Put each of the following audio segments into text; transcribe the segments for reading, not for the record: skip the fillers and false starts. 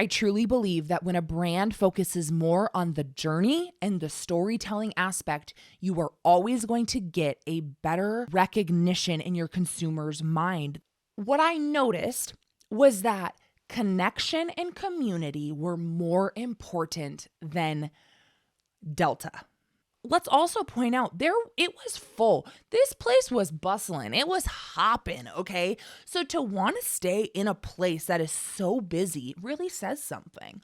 I truly believe that when a brand focuses more on the journey and the storytelling aspect, you are always going to get a better recognition in your consumer's mind. What I noticed was that connection and community were more important than Delta. Let's also point out it was full. This place was bustling. It was hopping, okay? So to want to stay in a place that is so busy really says something.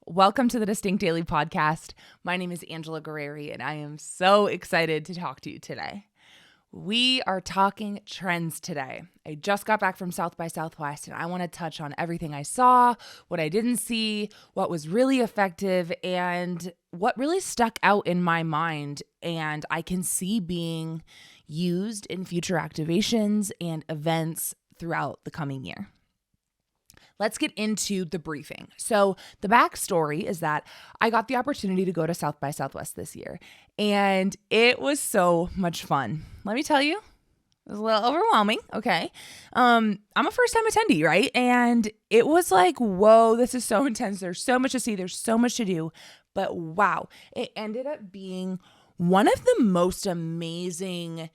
Welcome to the Distinct Daily Podcast. My name is Angela Guerreri, and I am so excited to talk to you today. We are talking trends today. I just got back from South by Southwest, and I want to touch on everything I saw, what I didn't see, what was really effective, and what really stuck out in my mind and I can see being used in future activations and events throughout the coming year. Let's get into the briefing. So the backstory is that I got the opportunity to go to South by Southwest this year, and it was so much fun. Let me tell you, it was a little overwhelming, okay? I'm a first-time attendee, right? And it was like, whoa, this is so intense. There's so much to see. There's so much to do. But wow, it ended up being one of the most amazing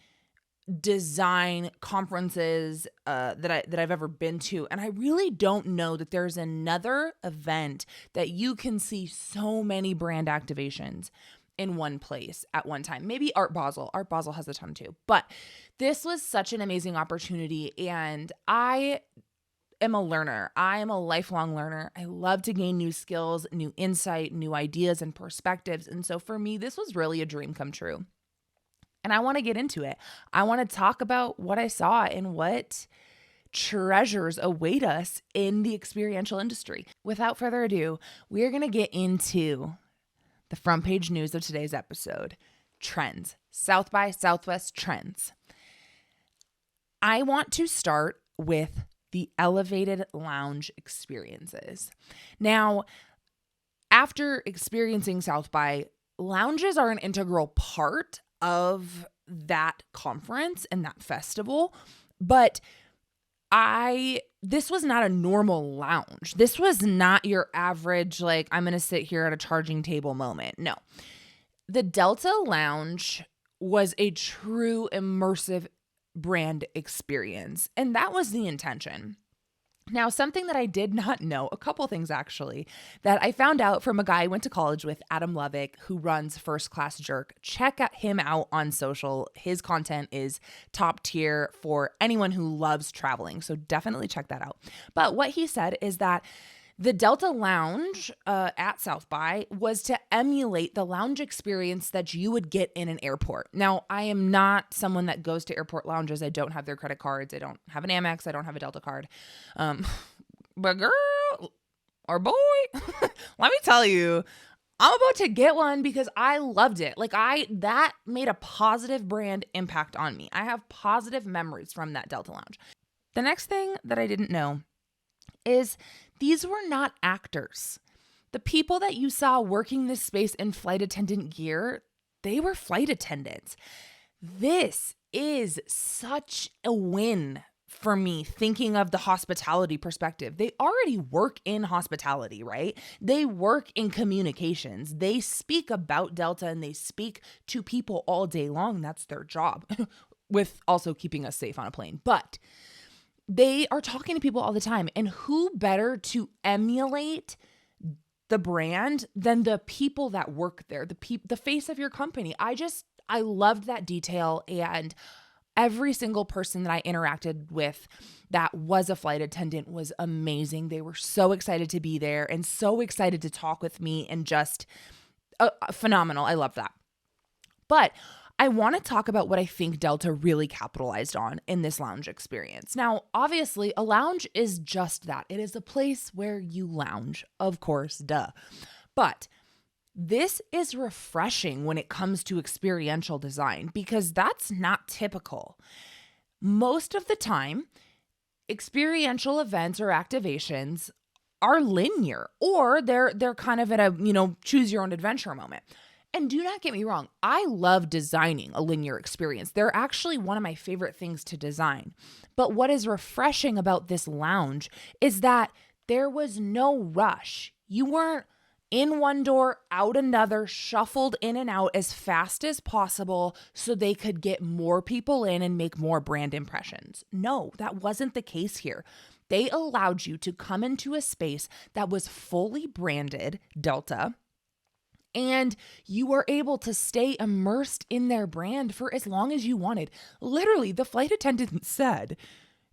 design conferences that I've ever been to. And I really don't know that there's another event that you can see so many brand activations in one place at one time. Maybe Art Basel. Art Basel has a ton too. But this was such an amazing opportunity, and I am a learner. I am a lifelong learner. I love to gain new skills, new insight, new ideas and perspectives. And so for me, this was really a dream come true. And I want to get into it. I want to talk about what I saw and what treasures await us in the experiential industry. Without further ado, we're going to get into the front page news of today's episode. Trends. South by Southwest trends. I want to start with the elevated lounge experiences. Now, after experiencing South by, lounges are an integral part of that conference and that festival, but this was not a normal lounge. This was not your average, like, I'm going to sit here at a charging table moment. No. The Delta Lounge was a true immersive brand experience, and that was the intention. Now, something that I did not know, a couple things actually, that I found out from a guy I went to college with, Adam Lovick, who runs First Class Jerk. Check him out on social. His content is top tier for anyone who loves traveling, so definitely check that out. But what he said is that the Delta Lounge at South by was to emulate the lounge experience that you would get in an airport. Now, I am not someone that goes to airport lounges. I don't have their credit cards. I don't have an Amex. I don't have a Delta card. But girl or boy, let me tell you, I'm about to get one because I loved it. That made a positive brand impact on me. I have positive memories from that Delta Lounge. The next thing that I didn't know is these were not actors. The people that you saw working this space in flight attendant gear, they were flight attendants. This is such a win for me, thinking of the hospitality perspective. They already work in hospitality, right? They work in communications. They speak about Delta and they speak to people all day long. That's their job, with also keeping us safe on a plane. But they are talking to people all the time. And who better to emulate the brand than the people that work there, the face of your company? I loved that detail. And every single person that I interacted with that was a flight attendant was amazing. They were so excited to be there and so excited to talk with me, and just phenomenal. I love that. But I want to talk about what I think Delta really capitalized on in this lounge experience. Now, obviously, a lounge is just that. It is a place where you lounge, of course, duh. But this is refreshing when it comes to experiential design, because that's not typical. Most of the time, experiential events or activations are linear, or they're kind of at a, choose your own adventure moment. And do not get me wrong, I love designing a linear experience. They're actually one of my favorite things to design. But what is refreshing about this lounge is that there was no rush. You weren't in one door, out another, shuffled in and out as fast as possible so they could get more people in and make more brand impressions. No, that wasn't the case here. They allowed you to come into a space that was fully branded Delta, and you were able to stay immersed in their brand for as long as you wanted. Literally, the flight attendant said,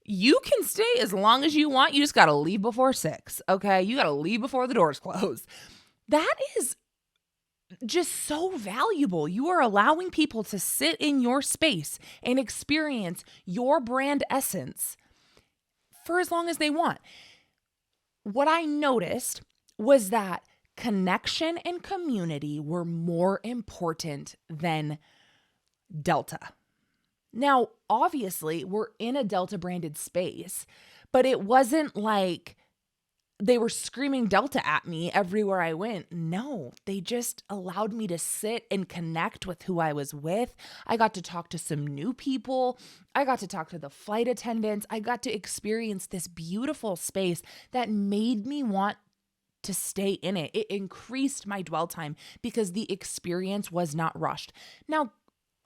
you can stay as long as you want. You just got to leave before 6, okay? You got to leave before the doors close. That is just so valuable. You are allowing people to sit in your space and experience your brand essence for as long as they want. What I noticed was that connection and community were more important than Delta. Now, obviously, we're in a Delta branded space, but it wasn't like they were screaming Delta at me everywhere I went. No, they just allowed me to sit and connect with who I was with. I got to talk to some new people. I got to talk to the flight attendants. I got to experience this beautiful space that made me want to stay in it. It increased my dwell time because the experience was not rushed. Now,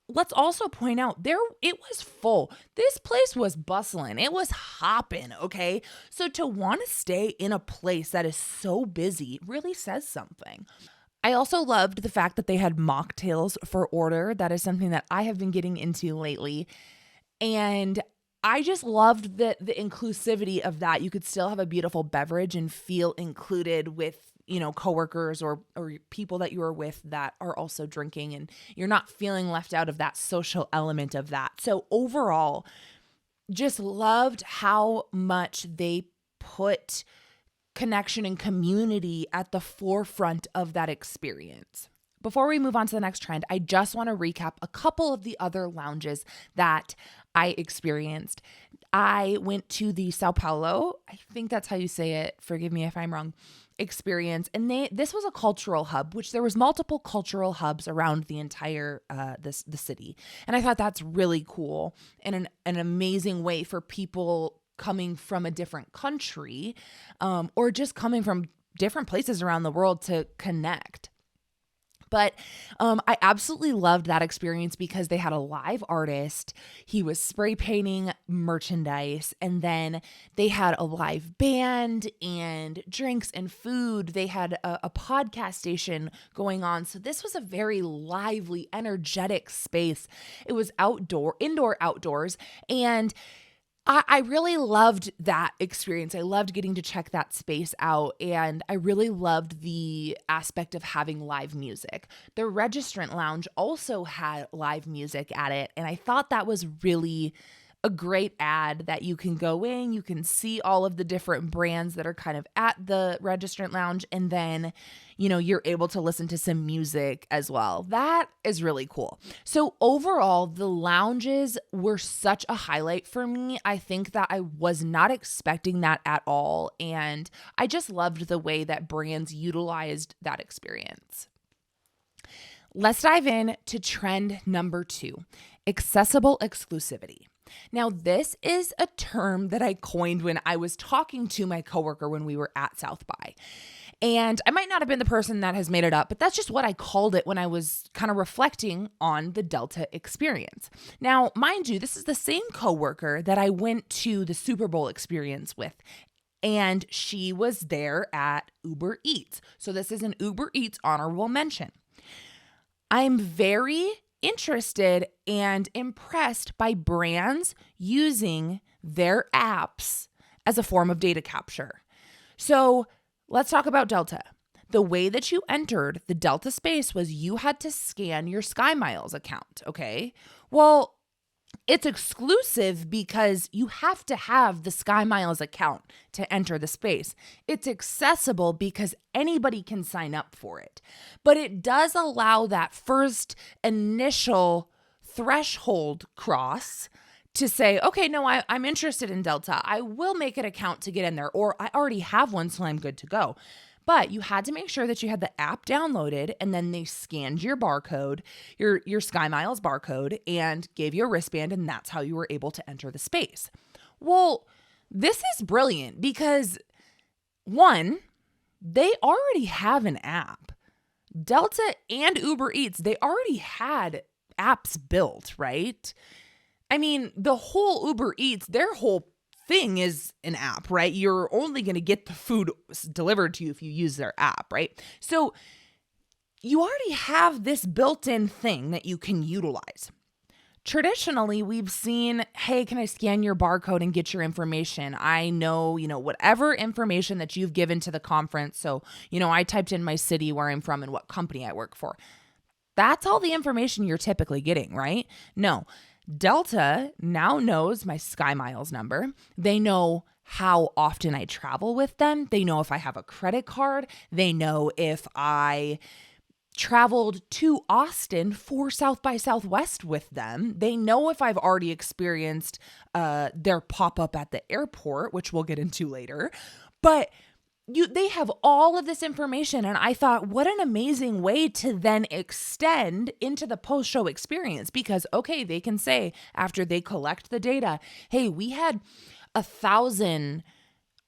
let's also point out it was full. This place was bustling. It was hopping, okay? So to want to stay in a place that is so busy really says something. I also loved the fact that they had mocktails for order. That is something that I have been getting into lately. And I just loved the inclusivity of that. You could still have a beautiful beverage and feel included with coworkers or people that you are with that are also drinking, and you're not feeling left out of that social element of that. So overall, just loved how much they put connection and community at the forefront of that experience. Before we move on to the next trend, I just want to recap a couple of the other lounges that I experienced. I went to the Sao Paulo, I think that's how you say it, forgive me if I'm wrong, experience. And this was a cultural hub, which there was multiple cultural hubs around the entire the city. And I thought that's really cool and an amazing way for people coming from a different country or just coming from different places around the world to connect. But I absolutely loved that experience because they had a live artist. He was spray painting merchandise, and then they had a live band and drinks and food. They had a podcast station going on. So this was a very lively, energetic space. It was indoor, outdoors, and I really loved that experience. I loved getting to check that space out, and I really loved the aspect of having live music. The Registrant Lounge also had live music at it, and I thought that was really a great ad that you can go in, you can see all of the different brands that are kind of at the Registrant Lounge, and then, you're able to listen to some music as well. That is really cool. So overall, the lounges were such a highlight for me. I think that I was not expecting that at all, and I just loved the way that brands utilized that experience. Let's dive in to trend number 2, accessible exclusivity. Now, this is a term that I coined when I was talking to my coworker when we were at South by. And I might not have been the person that has made it up, but that's just what I called it when I was kind of reflecting on the Delta experience. Now, mind you, this is the same coworker that I went to the Super Bowl experience with, and she was there at Uber Eats. So this is an Uber Eats honorable mention. I'm very interested and impressed by brands using their apps as a form of data capture. So let's talk about Delta. The way that you entered the Delta space was you had to scan your SkyMiles account, okay? Well, it's exclusive because you have to have the SkyMiles account to enter the space. It's accessible because anybody can sign up for it. But it does allow that first initial threshold cross to say, okay, no, I'm interested in Delta. I will make an account to get in there, or I already have one, so I'm good to go. But you had to make sure that you had the app downloaded, and then they scanned your barcode, your SkyMiles barcode, and gave you a wristband, and that's how you were able to enter the space. Well, this is brilliant because, one, they already have an app. Delta and Uber Eats, they already had apps built, right? I mean, the whole Uber Eats, their whole thing is an app, right? You're only going to get the food delivered to you if you use their app, right? So you already have this built-in thing that you can utilize. Traditionally, we've seen, hey, can I scan your barcode and get your information? I know, whatever information that you've given to the conference. So, I typed in my city, where I'm from, and what company I work for. That's all the information you're typically getting, right? No. Delta now knows my SkyMiles number. They know how often I travel with them. They know if I have a credit card. They know if I traveled to Austin for South by Southwest with them. They know if I've already experienced their pop-up at the airport, which we'll get into later. But they have all of this information, and I thought, what an amazing way to then extend into the post-show experience, because, okay, they can say after they collect the data, hey, we had 1,000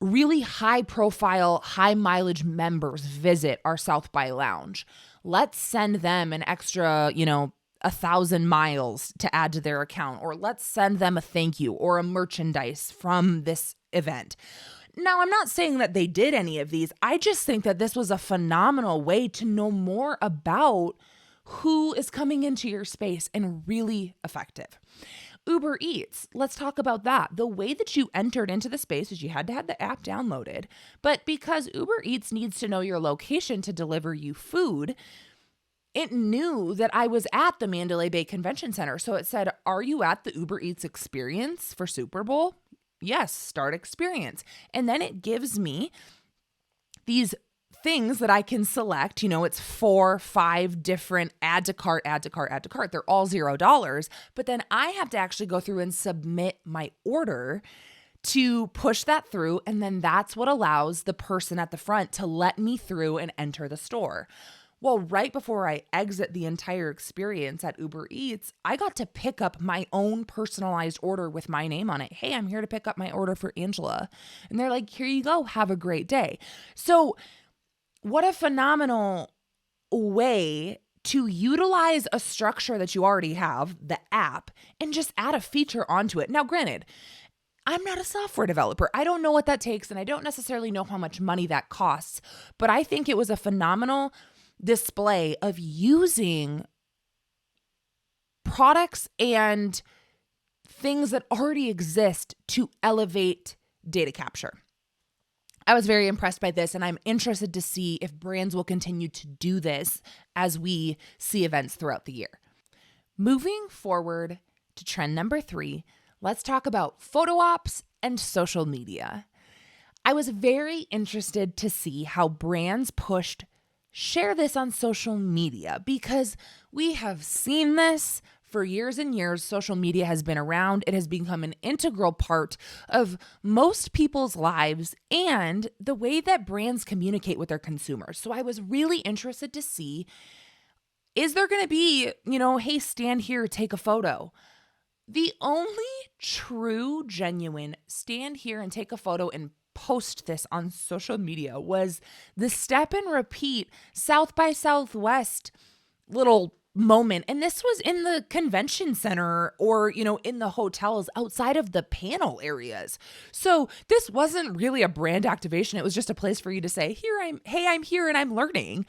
really high-profile, high-mileage members visit our South by Lounge. Let's send them an extra, 1,000 miles to add to their account, or let's send them a thank you or a merchandise from this event. Now, I'm not saying that they did any of these. I just think that this was a phenomenal way to know more about who is coming into your space, and really effective. Uber Eats, let's talk about that. The way that you entered into the space is you had to have the app downloaded, but because Uber Eats needs to know your location to deliver you food, it knew that I was at the Mandalay Bay Convention Center. So it said, are you at the Uber Eats experience for Super Bowl? Yes, start experience. And then it gives me these things that I can select. It's 4, 5 different add to cart. They're all $0. But then I have to actually go through and submit my order to push that through. And then that's what allows the person at the front to let me through and enter the store. Well, right before I exit the entire experience at Uber Eats, I got to pick up my own personalized order with my name on it. Hey, I'm here to pick up my order for Angela. And they're like, here you go. Have a great day. So what a phenomenal way to utilize a structure that you already have, the app, and just add a feature onto it. Now, granted, I'm not a software developer. I don't know what that takes, and I don't necessarily know how much money that costs, but I think it was a phenomenal display of using products and things that already exist to elevate data capture. I was very impressed by this, and I'm interested to see if brands will continue to do this as we see events throughout the year. Moving forward to trend number 3, let's talk about photo ops and social media. I was very interested to see how brands pushed share this on social media, because we have seen this for years and years. Social media has been around. It has become an integral part of most people's lives and the way that brands communicate with their consumers. So I was really interested to see, is there going to be, hey, stand here, take a photo? The only true, genuine stand here and take a photo and post this on social media was the step and repeat South by Southwest little moment. And this was in the convention center or, in the hotels outside of the panel areas. So this wasn't really a brand activation. It was just a place for you to say, I'm here and I'm learning.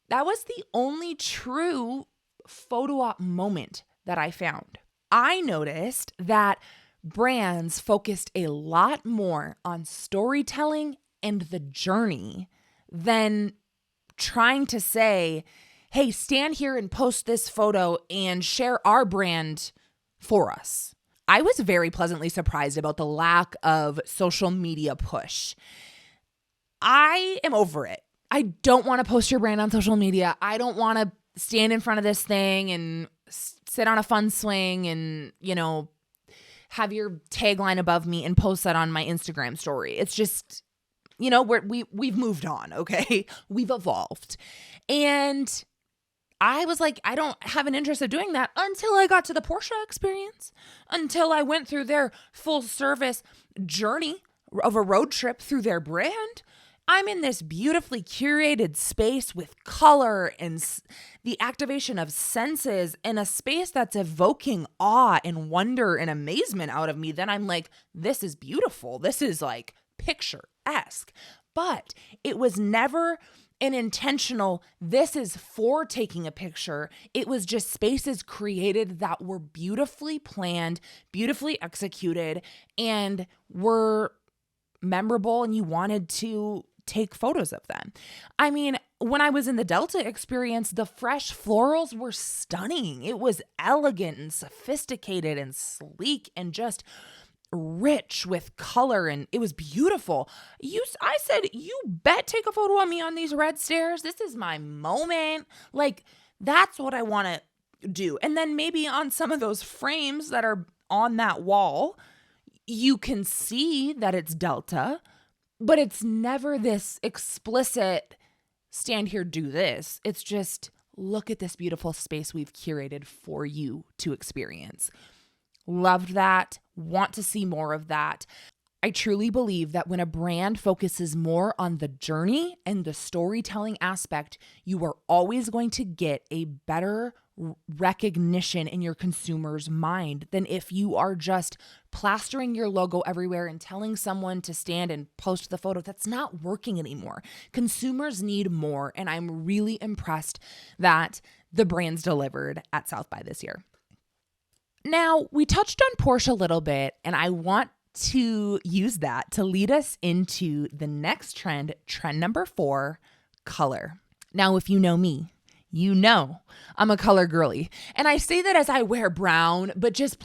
That was the only true photo op moment that I found. I noticed that brands focused a lot more on storytelling and the journey than trying to say, hey, stand here and post this photo and share our brand for us. I was very pleasantly surprised about the lack of social media push. I am over it. I don't want to post your brand on social media. I don't want to stand in front of this thing and sit on a fun swing and, have your tagline above me and post that on my Instagram story. It's just, we've moved on, okay? We've evolved. And I was like, I don't have an interest of doing that until I got to the Porsche experience, until I went through their full service journey of a road trip through their brand. I'm in this beautifully curated space with color and the activation of senses in a space that's evoking awe and wonder and amazement out of me. Then I'm like, this is beautiful. This is like picture-esque. But it was never an intentional, this is for taking a picture. It was just spaces created that were beautifully planned, beautifully executed, and were memorable, and you wanted to take photos of them. I mean, when I was in the Delta experience, the fresh florals were stunning. It was elegant and sophisticated and sleek and just rich with color, and it was beautiful. I said, you bet take a photo of me on these red stairs. This is my moment. Like, that's what I want to do. And then maybe on some of those frames that are on that wall, you can see that it's Delta, but it's never this explicit, stand here, do this. It's just, look at this beautiful space we've curated for you to experience. Loved that. Want to see more of that. I truly believe that when a brand focuses more on the journey and the storytelling aspect, you are always going to get a better recognition in your consumer's mind than if you are just plastering your logo everywhere and telling someone to stand and post the photo. That's not working anymore. Consumers need more, and I'm really impressed that the brands delivered at South by this year. Now, we touched on Porsche a little bit, and I want to use that to lead us into the next trend number 4, color. Now, if you know me, you know I'm a color girly. And I say that as I wear brown, but just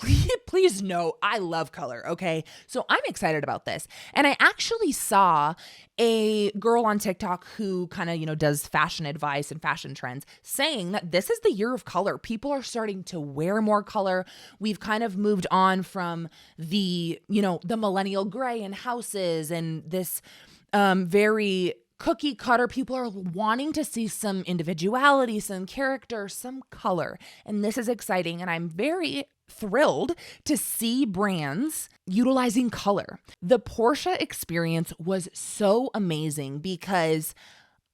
please know I love color, okay? So I'm excited about this. And I actually saw a girl on TikTok who kind of, does fashion advice and fashion trends saying that this is the year of color. People are starting to wear more color. We've kind of moved on from the millennial gray in houses and this very cookie cutter. People are wanting to see some individuality, some character, some color. And this is exciting. And I'm very thrilled to see brands utilizing color. The Porsche experience was so amazing because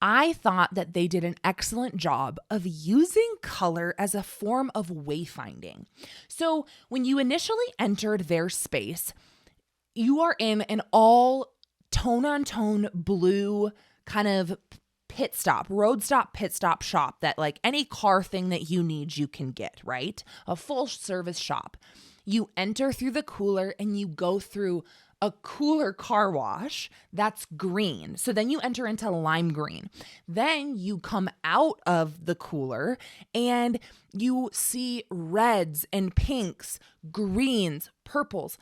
I thought that they did an excellent job of using color as a form of wayfinding. So when you initially entered their space, you are in an all tone-on-tone blue kind of road stop, pit stop shop that like any car thing that you need, you can get, right? A full service shop. You enter through the cooler and you go through a cooler car wash that's green. So then you enter into lime green. Then you come out of the cooler and you see reds and pinks, greens, purples.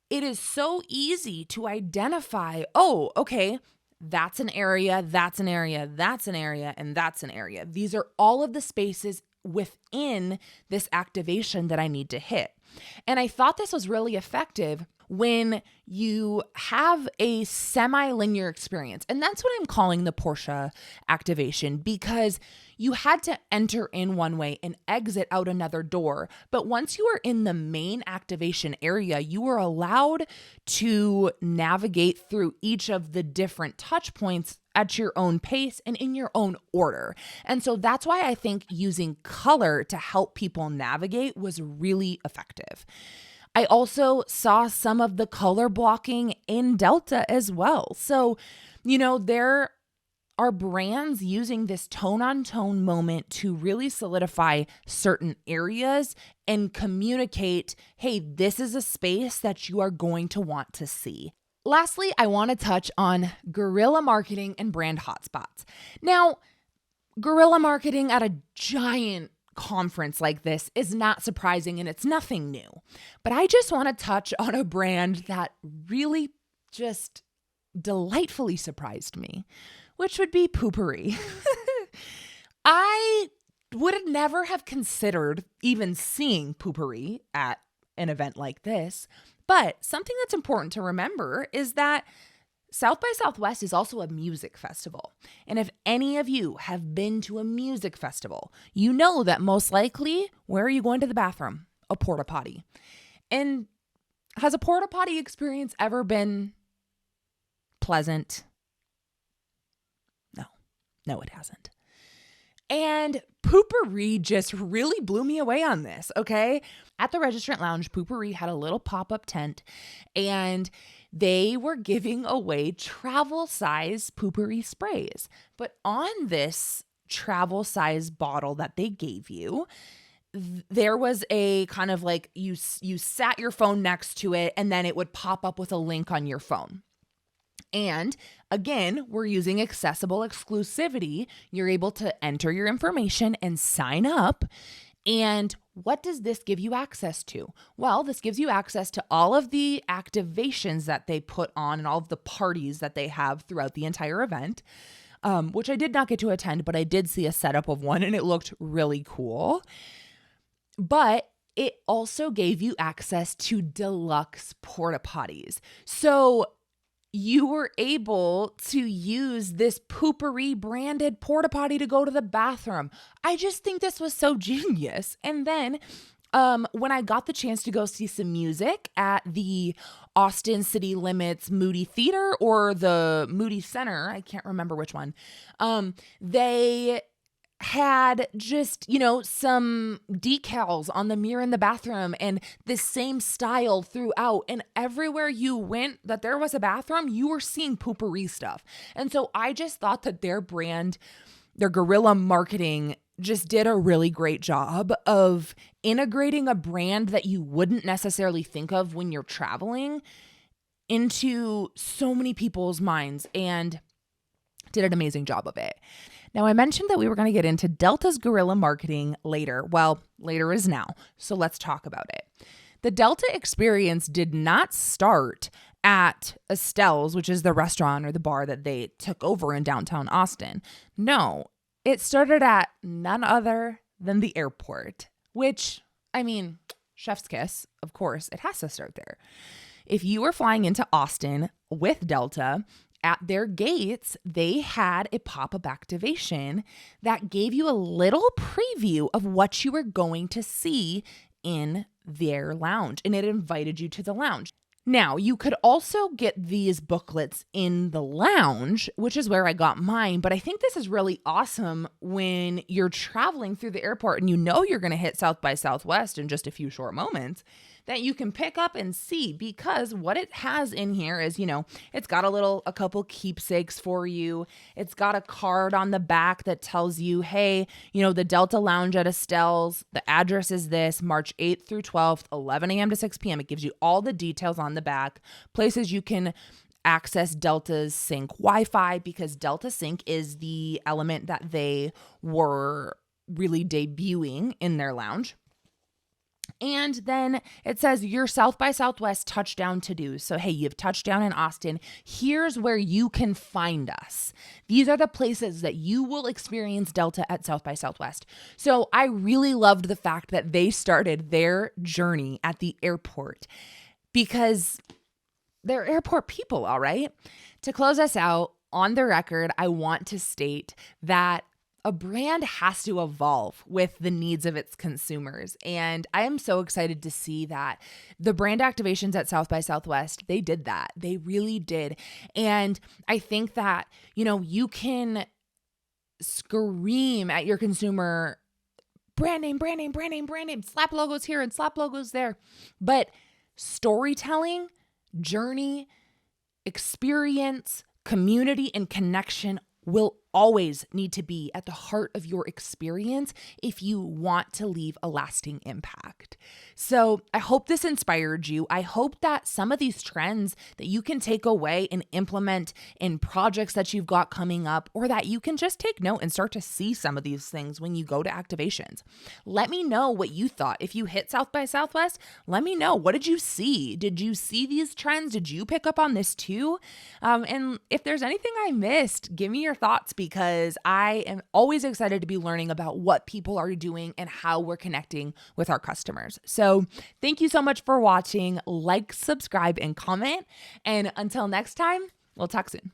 It is so easy to identify, oh, okay, that's an area, that's an area, that's an area, and that's an area. These are all of the spaces within this activation that I need to hit. And I thought this was really effective when you have a semi-linear experience. And that's what I'm calling the Porsche activation, because you had to enter in one way and exit out another door. But once you were in the main activation area, you were allowed to navigate through each of the different touch points at your own pace and in your own order. And so that's why I think using color to help people navigate was really effective. I also saw some of the color blocking in Delta as well. So, there are brands using this tone-on-tone moment to really solidify certain areas and communicate, hey, this is a space that you are going to want to see. Lastly, I want to touch on guerrilla marketing and brand hotspots. Now, guerrilla marketing at a giant conference like this is not surprising and it's nothing new. But I just want to touch on a brand that really just delightfully surprised me, which would be Poopery. I would never have considered even seeing Poopery at an event like this, But something that's important to remember is that South by Southwest is also a music festival. And if any of you have been to a music festival, you know that most likely, where are you going to the bathroom? A porta potty. And has a porta potty experience ever been pleasant? No, it hasn't. And Poopery just really blew me away on this, okay? At the Registrant Lounge, Poopery had a little pop-up tent, and they were giving away travel-size Poopery sprays. But on this travel-size bottle that they gave you, there was a kind of like you sat your phone next to it, and then it would pop up with a link on your phone. And again, we're using accessible exclusivity. You're able to enter your information and sign up. And what does this give you access to? Well, this gives you access to all of the activations that they put on and all of the parties that they have throughout the entire event, which I did not get to attend, but I did see a setup of one and it looked really cool. But it also gave you access to deluxe porta potties. So you were able to use this Poopery branded porta potty to go to the bathroom. I just think this was so genius. And then when I got the chance to go see some music at the Austin City Limits Moody Theater or the Moody Center, I can't remember which one, they had just, some decals on the mirror in the bathroom and the same style throughout. And everywhere you went that there was a bathroom, you were seeing Poopery stuff. And so I just thought that their brand, their guerrilla marketing just did a really great job of integrating a brand that you wouldn't necessarily think of when you're traveling into so many people's minds and did an amazing job of it. Now, I mentioned that we were going to get into Delta's guerrilla marketing later. Well, later is now, so let's talk about it. The Delta experience did not start at Estelle's, which is the restaurant or the bar that they took over in downtown Austin. No, it started at none other than the airport, which, chef's kiss, of course, it has to start there. If you were flying into Austin with Delta, at their gates, they had a pop-up activation that gave you a little preview of what you were going to see in their lounge, and it invited you to the lounge. Now, you could also get these booklets in the lounge, which is where I got mine, but I think this is really awesome when you're traveling through the airport and you know you're going to hit South by Southwest in just a few short moments, that you can pick up and see, because what it has in here is, it's got a couple keepsakes for you. It's got a card on the back that tells you, hey, the Delta Lounge at Estelle's, the address is this, March 8th through 12th, 11 a.m. to 6 p.m. It gives you all the details on the back, places you can access Delta's Sync Wi-Fi, because Delta Sync is the element that they were really debuting in their lounge. And then it says your South by Southwest touchdown to-dos. So, hey, you've touchdown in Austin. Here's where you can find us. These are the places that you will experience Delta at South by Southwest. So I really loved the fact that they started their journey at the airport, because they're airport people, all right? To close us out, on the record, I want to state that a brand has to evolve with the needs of its consumers. And I am so excited to see that the brand activations at South by Southwest, they did that. They really did. And I think that, you can scream at your consumer, brand name, brand name, brand name, brand name, slap logos here and slap logos there. But storytelling, journey, experience, community, and connection will always need to be at the heart of your experience if you want to leave a lasting impact. So I hope this inspired you. I hope that some of these trends that you can take away and implement in projects that you've got coming up, or that you can just take note and start to see some of these things when you go to activations. Let me know what you thought. If you hit South by Southwest, let me know. What did you see? Did you see these trends? Did you pick up on this too? And if there's anything I missed, give me your thoughts, because I am always excited to be learning about what people are doing and how we're connecting with our customers. So thank you so much for watching. Like, subscribe, and comment. And until next time, we'll talk soon.